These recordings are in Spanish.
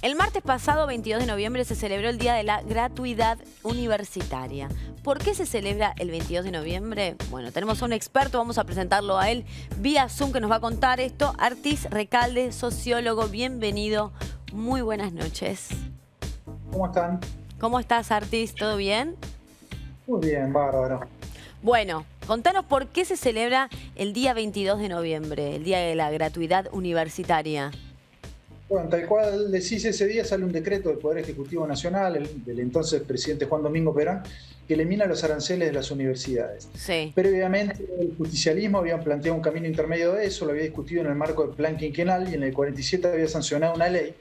El martes pasado, 22 de noviembre, se celebró el Día de la Gratuidad Universitaria. ¿Por qué se celebra el 22 de noviembre? Bueno, tenemos a un experto, vamos a presentarlo a él vía Zoom, que nos va a contar esto. Artis Recalde, sociólogo, bienvenido. Muy buenas noches. ¿Cómo están? ¿Cómo estás, Artis? ¿Todo bien? Muy bien, bárbaro. Bueno, contanos por qué se celebra el día 22 de noviembre, el Día de la Gratuidad Universitaria. Bueno, tal cual decís, ese día sale un decreto del Poder Ejecutivo Nacional, del entonces presidente Juan Domingo Perón, que elimina los aranceles de las universidades. Sí. Previamente, el justicialismo había planteado un camino intermedio de eso, lo había discutido en el marco del plan quinquenal y en el 47 había sancionado una ley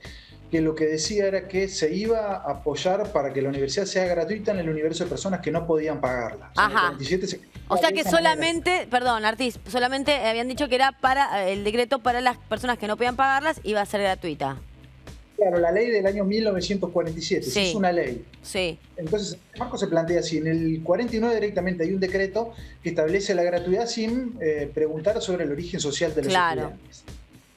que lo que decía era que se iba a apoyar para que la universidad sea gratuita en el universo de personas que no podían pagarla. O sea, en el 47 o sea que solamente, perdón, Artis, solamente habían dicho que era para el decreto para las personas que no podían pagarlas, iba a ser gratuita. Claro, la ley del año 1947, sí, es una ley. Sí. Entonces, el marco se plantea así. En el 49 directamente hay un decreto que establece la gratuidad sin preguntar sobre el origen social de los estudiantes.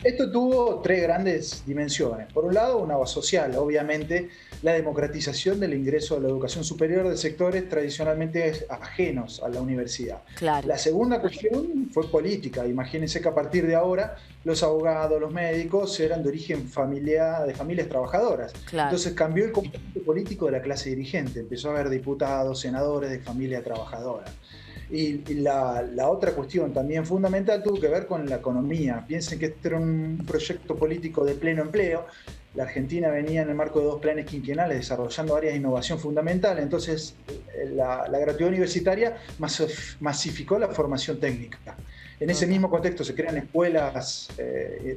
Esto tuvo tres grandes dimensiones. Por un lado, una social, obviamente, la democratización del ingreso a la educación superior de sectores tradicionalmente ajenos a la universidad. Claro. La segunda cuestión fue política. Imagínense que a partir de ahora los abogados, los médicos eran de origen familiar, de familias trabajadoras. Claro. Entonces cambió el componente político de la clase dirigente. Empezó a haber diputados, senadores de familia trabajadora. Y la otra cuestión también fundamental tuvo que ver con la economía. Piensen que este era un proyecto político de pleno empleo. La Argentina venía en el marco de dos planes quinquenales desarrollando áreas de innovación fundamental. Entonces, la gratuidad universitaria masificó la formación técnica. En ese mismo contexto se crean escuelas,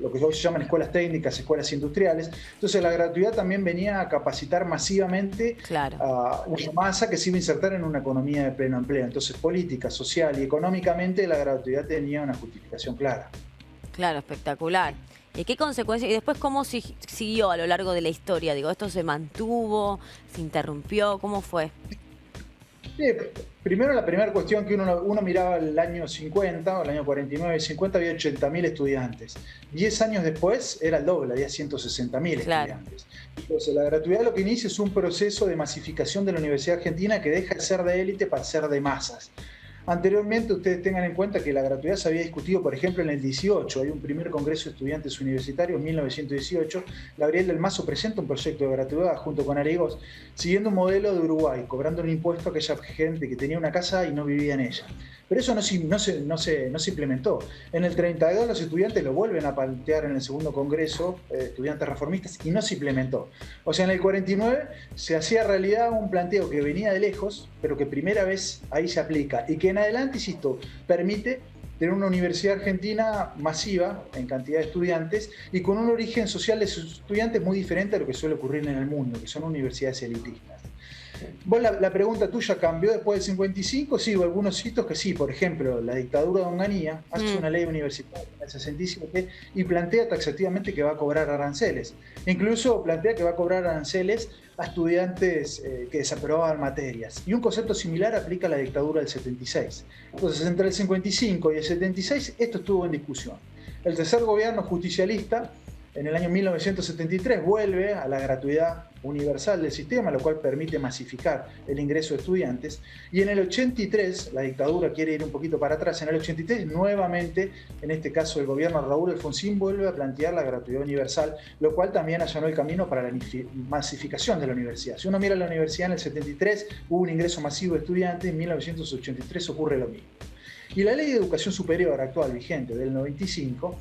lo que hoy se llaman escuelas técnicas, escuelas industriales. Entonces la gratuidad también venía a capacitar masivamente a una masa que se iba a insertar en una economía de pleno empleo. Entonces política, social y económicamente la gratuidad tenía una justificación clara. Claro, espectacular. ¿Y qué consecuencias? Y después, ¿cómo siguió a lo largo de la historia? Digo, ¿esto se mantuvo? ¿Se interrumpió? ¿Cómo fue? Sí, primero la primera cuestión que uno miraba el año 50 o el año 49 y 50 había 80.000 estudiantes. 10 años después era el doble, había 160.000 estudiantes. Entonces la gratuidad lo que inicia es un proceso de masificación de la Universidad Argentina que deja de ser de élite para ser de masas. Anteriormente, ustedes tengan en cuenta que la gratuidad se había discutido, por ejemplo, en el 18. Hay un primer congreso de estudiantes universitarios, en 1918. Gabriel del Mazo presenta un proyecto de gratuidad junto con Arigós, siguiendo un modelo de Uruguay, cobrando un impuesto a aquella gente que tenía una casa y no vivía en ella. Pero eso no se implementó. En el 32 los estudiantes lo vuelven a plantear en el segundo congreso, estudiantes reformistas, y no se implementó. O sea, en el 49 se hacía realidad un planteo que venía de lejos, pero que primera vez ahí se aplica, y que en adelante, insisto, permite tener una universidad argentina masiva en cantidad de estudiantes y con un origen social de sus estudiantes muy diferente a lo que suele ocurrir en el mundo, que son universidades elitistas. Vos la pregunta tuya cambió después del 55, sí, hubo algunos hitos que sí, por ejemplo, la dictadura de Onganía hace una ley universitaria en el 67 y plantea taxativamente que va a cobrar aranceles. Incluso plantea que va a cobrar aranceles a estudiantes que desaprobaban materias. Y un concepto similar aplica a la dictadura del 76. Entonces, entre el 55 y el 76, esto estuvo en discusión. El tercer gobierno justicialista, en el año 1973, vuelve a la gratuidad universal del sistema, lo cual permite masificar el ingreso de estudiantes. Y en el 83, la dictadura quiere ir un poquito para atrás, en el 83 nuevamente, en este caso el gobierno de Raúl Alfonsín, vuelve a plantear la gratuidad universal, lo cual también allanó el camino para la masificación de la universidad. Si uno mira la universidad en el 73, hubo un ingreso masivo de estudiantes, en 1983 ocurre lo mismo. Y la ley de educación superior actual vigente del 95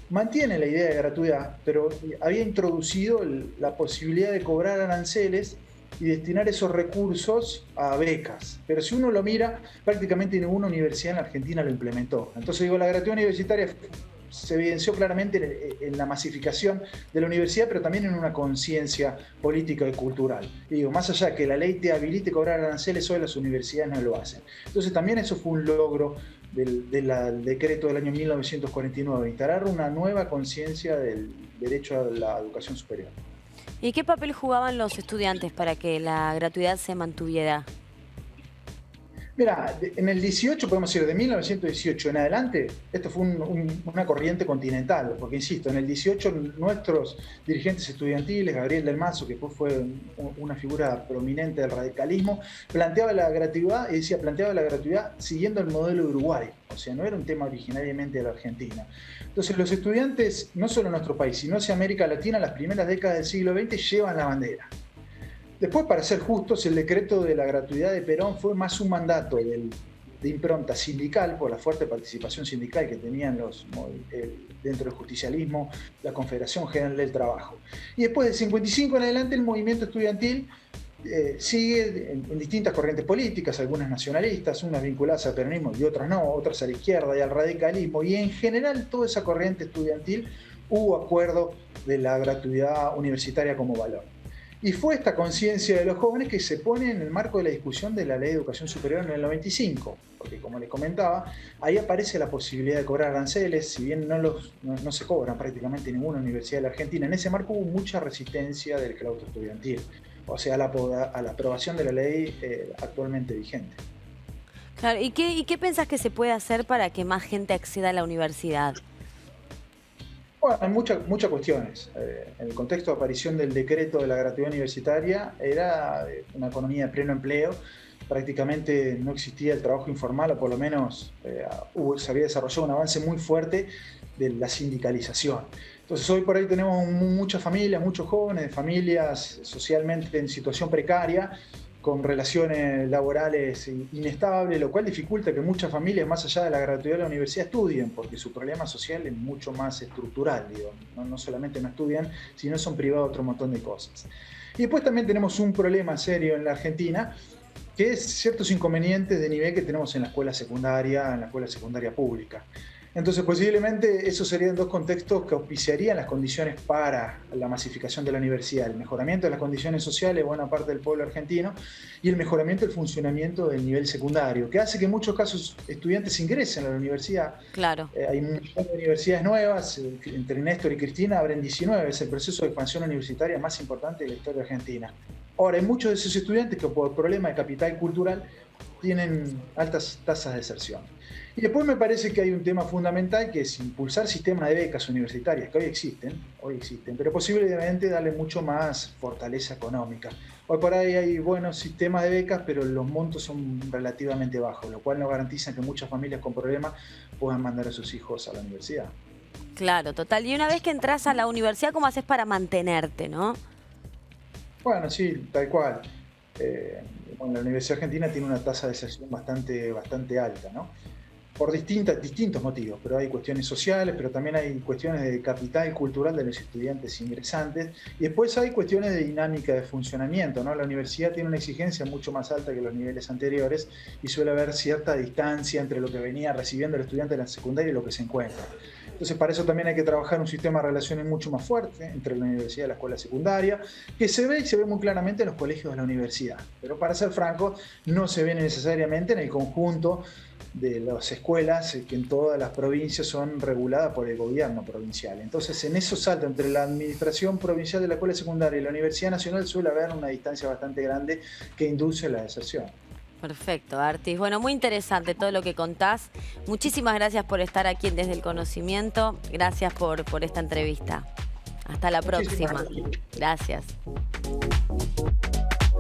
mantiene la idea de gratuidad, pero había introducido la posibilidad de cobrar aranceles y destinar esos recursos a becas. Pero si uno lo mira, prácticamente ninguna universidad en la Argentina lo implementó. Entonces digo, la gratuidad universitaria se evidenció claramente en la masificación de la universidad, pero también en una conciencia política y cultural. Y digo, más allá de que la ley te habilite cobrar aranceles, hoy las universidades no lo hacen. Entonces también eso fue un logro del decreto del año 1949, instalar una nueva conciencia del derecho a la educación superior. ¿Y qué papel jugaban los estudiantes para que la gratuidad se mantuviera? Mira, en el 18, podemos decir, de 1918 en adelante, esto fue una corriente continental, porque insisto, en el 18 nuestros dirigentes estudiantiles, Gabriel del Mazo, que después fue una figura prominente del radicalismo, planteaba la gratuidad siguiendo el modelo de Uruguay, o sea, no era un tema originariamente de la Argentina. Entonces los estudiantes, no solo en nuestro país, sino hacia América Latina, las primeras décadas del siglo XX llevan la bandera. Después, para ser justos, el decreto de la gratuidad de Perón fue más un mandato de impronta sindical, por la fuerte participación sindical que tenían dentro del justicialismo, la Confederación General del Trabajo. Y después del 55 en adelante, el movimiento estudiantil sigue en distintas corrientes políticas, algunas nacionalistas, unas vinculadas al peronismo y otras no, otras a la izquierda y al radicalismo. Y en general, toda esa corriente estudiantil hubo acuerdo de la gratuidad universitaria como valor. Y fue esta conciencia de los jóvenes que se pone en el marco de la discusión de la Ley de Educación Superior en el 95, porque como les comentaba, ahí aparece la posibilidad de cobrar aranceles, si bien no se cobran prácticamente en ninguna universidad de la Argentina. En ese marco hubo mucha resistencia del claustro estudiantil, o sea, a la aprobación de la ley actualmente vigente. Claro, ¿y qué pensás que se puede hacer para que más gente acceda a la universidad? Bueno, hay muchas cuestiones. En el contexto de aparición del decreto de la gratuidad universitaria era una economía de pleno empleo. Prácticamente no existía el trabajo informal, o por lo menos se había desarrollado un avance muy fuerte de la sindicalización. Entonces hoy por ahí tenemos muchas familias, muchos jóvenes de familias socialmente en situación precaria, con relaciones laborales inestables, lo cual dificulta que muchas familias, más allá de la gratuidad de la universidad, estudien, porque su problema social es mucho más estructural, digo. No solamente no estudian, sino son privados de otro montón de cosas. Y después también tenemos un problema serio en la Argentina, que es ciertos inconvenientes de nivel que tenemos en la escuela secundaria pública. Entonces, posiblemente esos serían dos contextos que auspiciarían las condiciones para la masificación de la universidad: el mejoramiento de las condiciones sociales de buena parte del pueblo argentino y el mejoramiento del funcionamiento del nivel secundario, que hace que en muchos casos estudiantes ingresen a la universidad. Claro. Hay muchas universidades nuevas, entre Néstor y Cristina abren 19, es el proceso de expansión universitaria más importante de la historia argentina. Ahora, hay muchos de esos estudiantes que por problemas de capital cultural tienen altas tasas de deserción. Y después me parece que hay un tema fundamental, que es impulsar sistemas de becas universitarias, que hoy existen, pero posiblemente darle mucho más fortaleza económica. Hoy por ahí hay buenos sistemas de becas, pero los montos son relativamente bajos, lo cual no garantiza que muchas familias con problemas puedan mandar a sus hijos a la universidad. Claro, total. Y una vez que entras a la universidad, ¿cómo haces para mantenerte, no? Bueno, sí, tal cual. Bueno, la Universidad Argentina tiene una tasa de deserción bastante alta, ¿no? Por distintos motivos, pero hay cuestiones sociales, pero también hay cuestiones de capital cultural de los estudiantes ingresantes, y después hay cuestiones de dinámica de funcionamiento, ¿no? La universidad tiene una exigencia mucho más alta que los niveles anteriores y suele haber cierta distancia entre lo que venía recibiendo el estudiante de la secundaria y lo que se encuentra. Entonces, para eso también hay que trabajar un sistema de relaciones mucho más fuerte entre la universidad y la escuela secundaria, que se ve muy claramente en los colegios de la universidad. Pero para ser franco, no se ve necesariamente en el conjunto de las escuelas que en todas las provincias son reguladas por el gobierno provincial. Entonces, en esos saltos entre la administración provincial de la escuela secundaria y la Universidad Nacional suele haber una distancia bastante grande que induce la deserción. Perfecto, Artis. Bueno, muy interesante todo lo que contás. Muchísimas gracias por estar aquí en Desde el Conocimiento. Gracias por esta entrevista. Hasta la próxima. Gracias.